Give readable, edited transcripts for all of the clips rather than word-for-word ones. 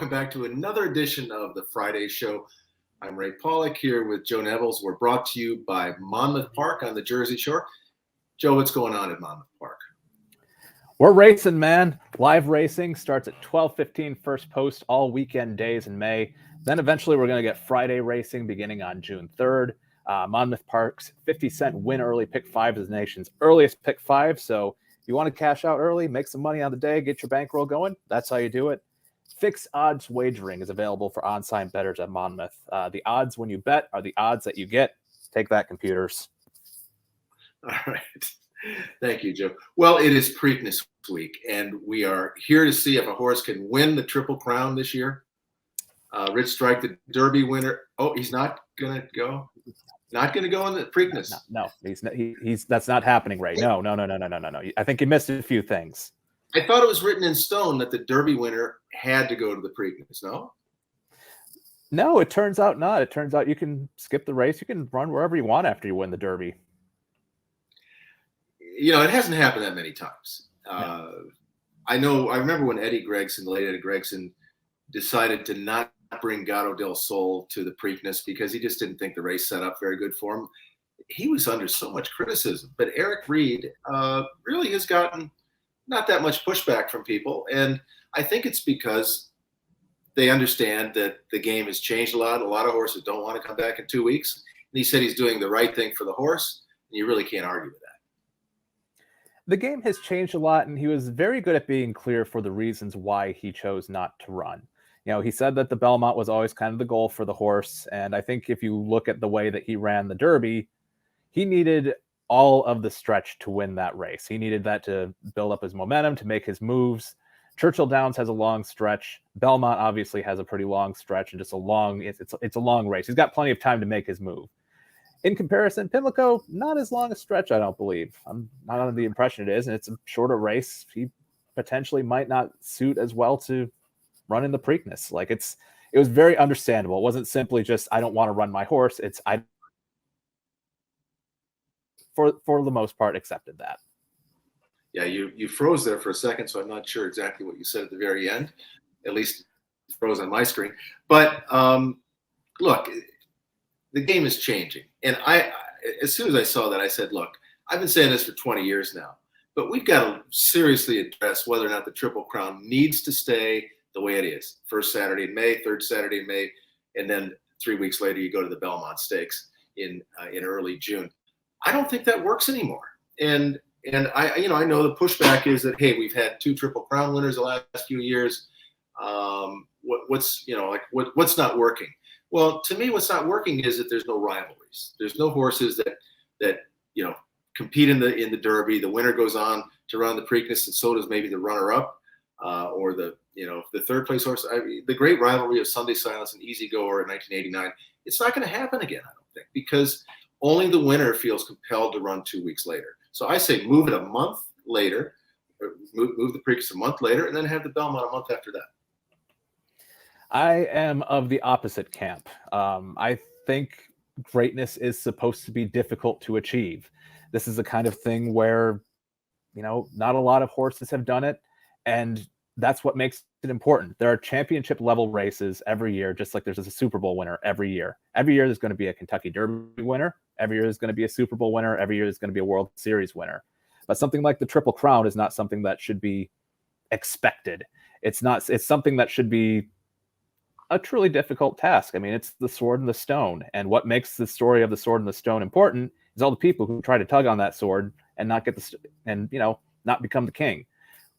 welcome back to another edition of the Friday Show. I'm Ray Pollock here with Joe Nevels. We're brought to you by Monmouth Park on the Jersey Shore. Joe, what's going on at Monmouth Park? We're racing, man. Live racing starts at 12:15 first post all weekend days in May. Then eventually we're going to get Friday racing beginning on June 3rd. Monmouth Park's 50-cent win early pick 5 is the nation's earliest pick 5. So if you want to cash out early, make some money on the day, get your bankroll going, that's how you do it. Fixed odds wagering is available for on-sign bettors at Monmouth. The odds when you bet are the odds that you get. Take that, computers. All right. Thank you, Joe. Well, it is Preakness week, and we are here to see if a horse can win the Triple Crown this year. Rich Strike, the Derby winner. Oh, he's not going to go? Not going to go in the Preakness? No, he's that's not happening, Ray. No. I think you missed a few things. I thought it was written in stone that the Derby winner had to go to the Preakness, no? No, it turns out not. It turns out you can skip the race. You can run wherever you want after you win the Derby. You know, it hasn't happened that many times. I remember when the late Eddie Gregson, decided to not bring Gato del Sol to the Preakness because he just didn't think the race set up very good for him. He was under so much criticism. But Eric Reed really has gotten not that much pushback from people. And I think it's because they understand that the game has changed a lot. A lot of horses don't want to come back in 2 weeks. And he said he's doing the right thing for the horse. And you really can't argue with that. The game has changed a lot, and he was very good at being clear for the reasons why he chose not to run. You know, he said that the Belmont was always kind of the goal for the horse. And I think if you look at the way that he ran the Derby, he needed all of the stretch to win that race. He needed that to build up his momentum, to make his moves. Churchill Downs has a long stretch. Belmont obviously has a pretty long stretch and just it's a long race. He's got plenty of time to make his move. In comparison, Pimlico, not as long a stretch, I don't believe. I'm not under the impression it is, and it's a shorter race. He potentially might not suit as well to run in the Preakness. It was very understandable. It wasn't simply just, I don't want to run my horse. It's for the most part, accepted that. Yeah, you froze there for a second, so I'm not sure exactly what you said at the very end. At least it froze on my screen. But look, the game is changing. And as soon as I saw that, I said, look, I've been saying this for 20 years now, but we've got to seriously address whether or not the Triple Crown needs to stay the way it is. First Saturday in May, third Saturday in May, and then 3 weeks later you go to the Belmont Stakes in early June. I don't think that works anymore. And I know the pushback is that, hey, we've had 2 Triple Crown winners the last few years. What's not working? Well, to me, what's not working is that there's no rivalries. There's no horses that compete in the Derby. The winner goes on to run the Preakness, and so does maybe the runner-up or the third place horse. The great rivalry of Sunday Silence and Easy Goer in 1989. It's not going to happen again, I don't think, because only the winner feels compelled to run 2 weeks later. So I say move it a month later, or move the Preakness a month later, and then have the Belmont a month after that. I am of the opposite camp. I think greatness is supposed to be difficult to achieve. This is the kind of thing where, not a lot of horses have done it, and that's what makes it important. There are championship level races every year, just like there's a Super Bowl winner every year. Every year there's going to be a Kentucky Derby winner. Every year there's going to be a Super Bowl winner. Every year there's going to be a World Series winner. But something like the Triple Crown is not something that should be expected. It's something that should be a truly difficult task. I mean, it's the sword and the stone. And what makes the story of the sword and the stone important is all the people who try to tug on that sword and not get not become the king.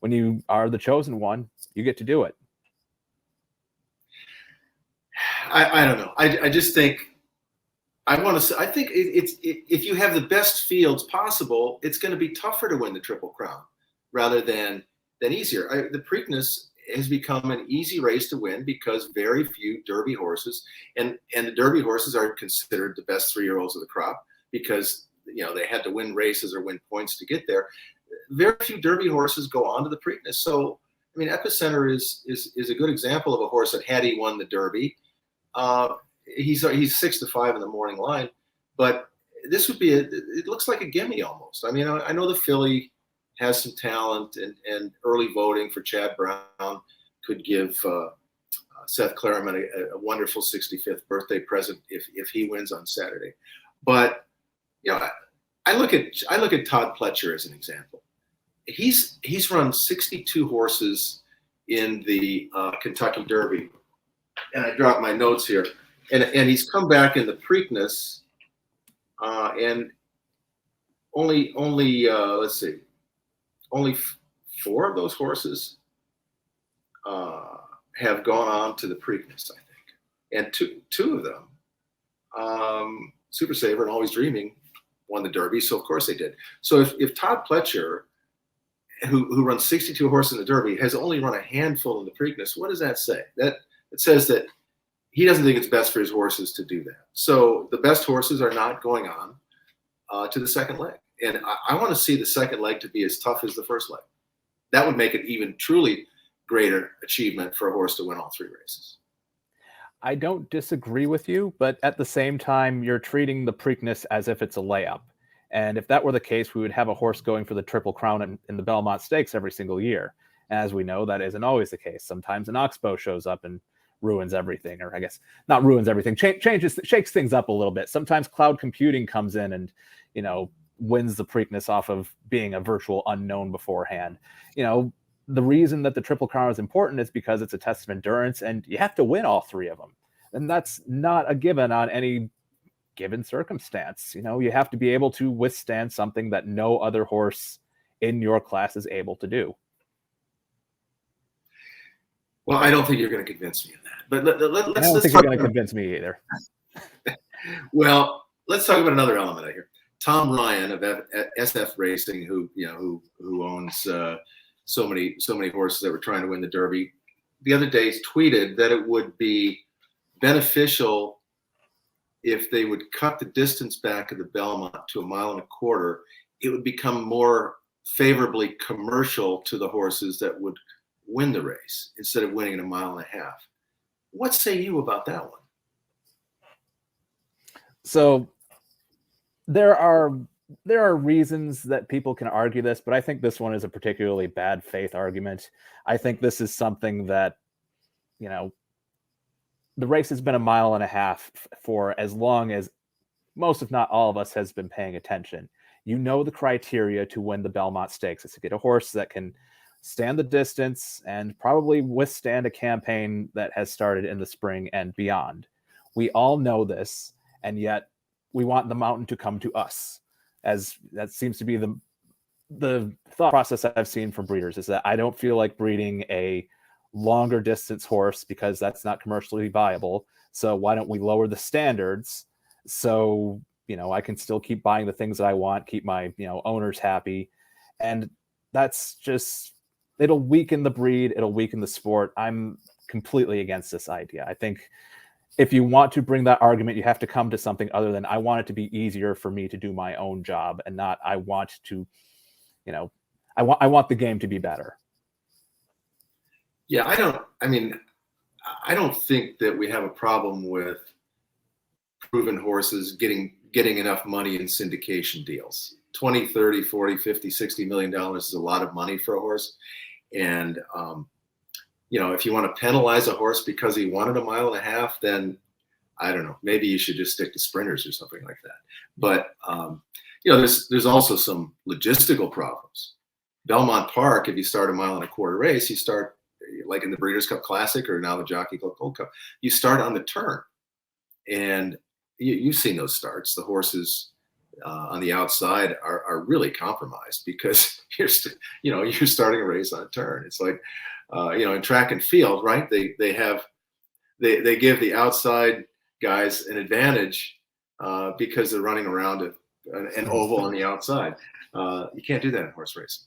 When you are the chosen one, you get to do it. I don't know. I just think I think if you have the best fields possible, it's going to be tougher to win the Triple Crown rather than easier. The Preakness has become an easy race to win because very few Derby horses, and the Derby horses are considered the best 3-year-olds of the crop because they had to win races or win points to get there. Very few Derby horses go on to the Preakness. So, I mean, Epicenter is a good example of a horse that had he won the Derby, he's 6-5 in the morning line, but this would be it looks like a gimme almost. I mean, I know the filly has some talent, and early voting for Chad Brown could give Seth Klarman a wonderful 65th birthday present if he wins on Saturday. But I look at Todd Pletcher as an example. He's run 62 horses in the Kentucky Derby, and I dropped my notes here. And he's come back in the Preakness, and only let's see, only 4 of those horses have gone on to the Preakness, I think, and two of them, Super Saver and Always Dreaming, won the Derby, so of course they did. So if Todd Pletcher, who runs 62 horses in the Derby, has only run a handful in the Preakness, what does that say? That it says that he doesn't think it's best for his horses to do that. So the best horses are not going on to the second leg. And I want to see the second leg to be as tough as the first leg. That would make it even truly greater achievement for a horse to win all 3 races. I don't disagree with you, but at the same time, you're treating the Preakness as if it's a layup. And if that were the case, we would have a horse going for the Triple Crown in the Belmont Stakes every single year. As we know, that isn't always the case. Sometimes an Oxbow shows up and ruins everything, or I guess not ruins everything, shakes things up a little bit. Sometimes cloud computing comes in and, wins the Preakness off of being a virtual unknown beforehand. The reason that the Triple Crown is important is because it's a test of endurance, and you have to win all 3 of them. And that's not a given on any given circumstance. You have to be able to withstand something that no other horse in your class is able to do. Well, I don't think you're going to convince me of that. But let's. I don't think you're going to convince me either. Well, let's talk about another element out here. Tom Ryan of SF Racing, who owns so many horses that were trying to win the Derby, the other day tweeted that it would be beneficial if they would cut the distance back of the Belmont to 1.25 miles. It would become more favorably commercial to the horses that would win the race instead of winning in 1.5 miles. What say you about that one? So there are reasons that people can argue this, but I think this one is a particularly bad faith argument. I think this is something that, the race has been 1.5 miles for as long as most, if not all of us, has been paying attention. The criteria to win the Belmont Stakes is to get a horse that can stand the distance and probably withstand a campaign that has started in the spring and beyond. We all know this, and yet we want the mountain to come to us. As that seems to be the thought process I've seen from breeders, is that I don't feel like breeding a longer distance horse because that's not commercially viable. So why don't we lower the standards so I can still keep buying the things that I want, keep my owners happy. And that's just, it'll weaken the breed, it'll weaken the sport. I'm completely against this idea. I think if you want to bring that argument, you have to come to something other than I want it to be easier for me to do my own job, and not I want to, I want the game to be better. Yeah, I don't think that we have a problem with proven horses getting enough money in syndication deals. 20, 30, 40, 50, $60 million is a lot of money for a horse. And, if you want to penalize a horse because he wanted 1.5 miles, then I don't know, maybe you should just stick to sprinters or something like that. But, there's also some logistical problems. Belmont Park, if you start 1.25 mile race, you start like in the Breeders' Cup Classic or now the Jockey Club Gold Cup, you start on the turn. And you've seen those starts. The horses on the outside are really compromised because you're starting a race on a turn. It's like, in track and field, right? They give the outside guys an advantage because they're running around an oval on the outside. You can't do that in horse racing.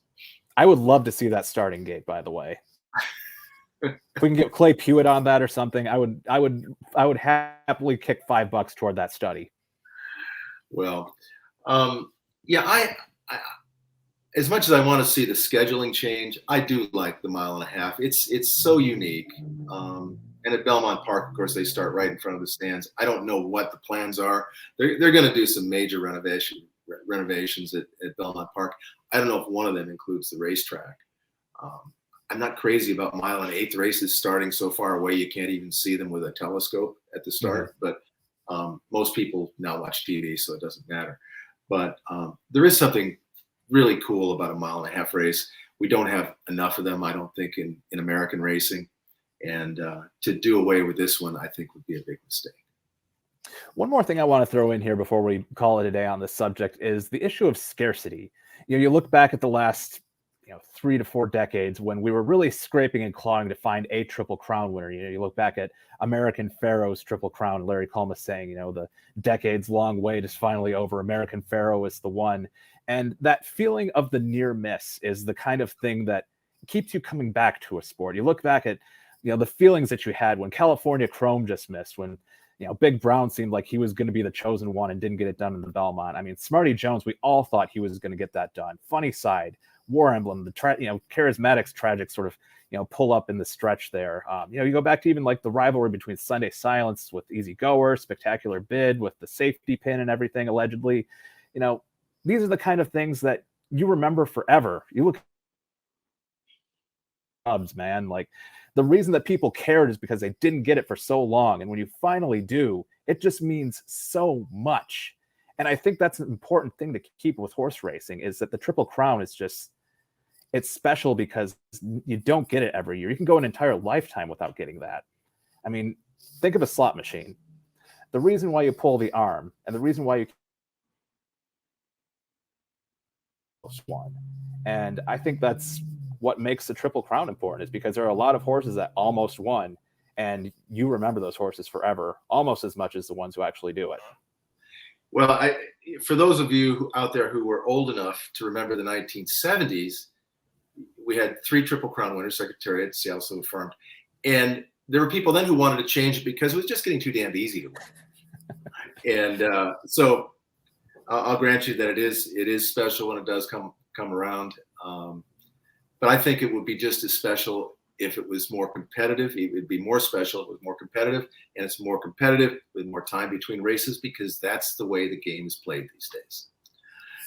I would love to see that starting gate, by the way. If we can get Clay Pewitt on that or something, I would happily kick $5 toward that study. Well, I as much as I want to see the scheduling change, I do like the 1.5 miles. It's so unique. And at Belmont Park, of course, they start right in front of the stands. I don't know what the plans are. They're going to do some major renovations at Belmont Park. I don't know if one of them includes the racetrack. I'm not crazy about 1.125 races starting so far away you can't even see them with a telescope at the start. But most people now watch TV, so it doesn't matter. But there is something really cool about a 1.5 mile race. We don't have enough of them, I don't think, in American racing. And to do away with this one, I think, would be a big mistake. One more thing I want to throw in here before we call it a day on this subject is the issue of scarcity. You look back at the last 3 to 4 decades when we were really scraping and clawing to find a Triple Crown winner. You look back at American Pharaoh's Triple Crown, Larry Culma saying, the decades-long wait is finally over. American Pharaoh is the one. And that feeling of the near miss is the kind of thing that keeps you coming back to a sport. You look back at, the feelings that you had when California Chrome just missed, when Big Brown seemed like he was going to be the chosen one and didn't get it done in the Belmont. I mean, Smarty Jones, we all thought he was going to get that done. Funny Side, War Emblem, the Charismatic's tragic sort of pull up in the stretch there. You go back to even like the rivalry between Sunday Silence with Easy Goer, Spectacular Bid with the safety pin and everything allegedly. These are the kind of things that you remember forever. You look at man, like the reason that people cared is because they didn't get it for so long. And when you finally do, it just means so much. And I think that's an important thing to keep with horse racing is that the Triple Crown is just, it's special because you don't get it every year. You can go an entire lifetime without getting that. I mean, think of a slot machine. The reason why you pull the arm and the reason why you one. And I think that's what makes the Triple Crown important is because there are a lot of horses that almost won and you remember those horses forever, almost as much as the ones who actually do it. Well, for those of you out there who were old enough to remember the 1970s, we had 3 Triple Crown winners, Secretariat, Seattle, Affirmed. And there were people then who wanted to change it because it was just getting too damn easy to win. And so I'll grant you that it is special when it does come around. But I think it would be just as special if it was more competitive. It would be more special if it was more competitive, and it's more competitive with more time between races because that's the way the game is played these days.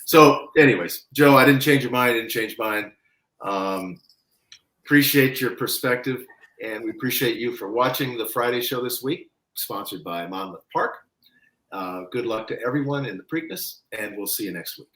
So anyways, Joe, I didn't change your mind. I didn't change mine. Appreciate your perspective, and we appreciate you for watching the Friday show this week, sponsored by Monmouth Park. Good luck to everyone in the Preakness, and we'll see you next week.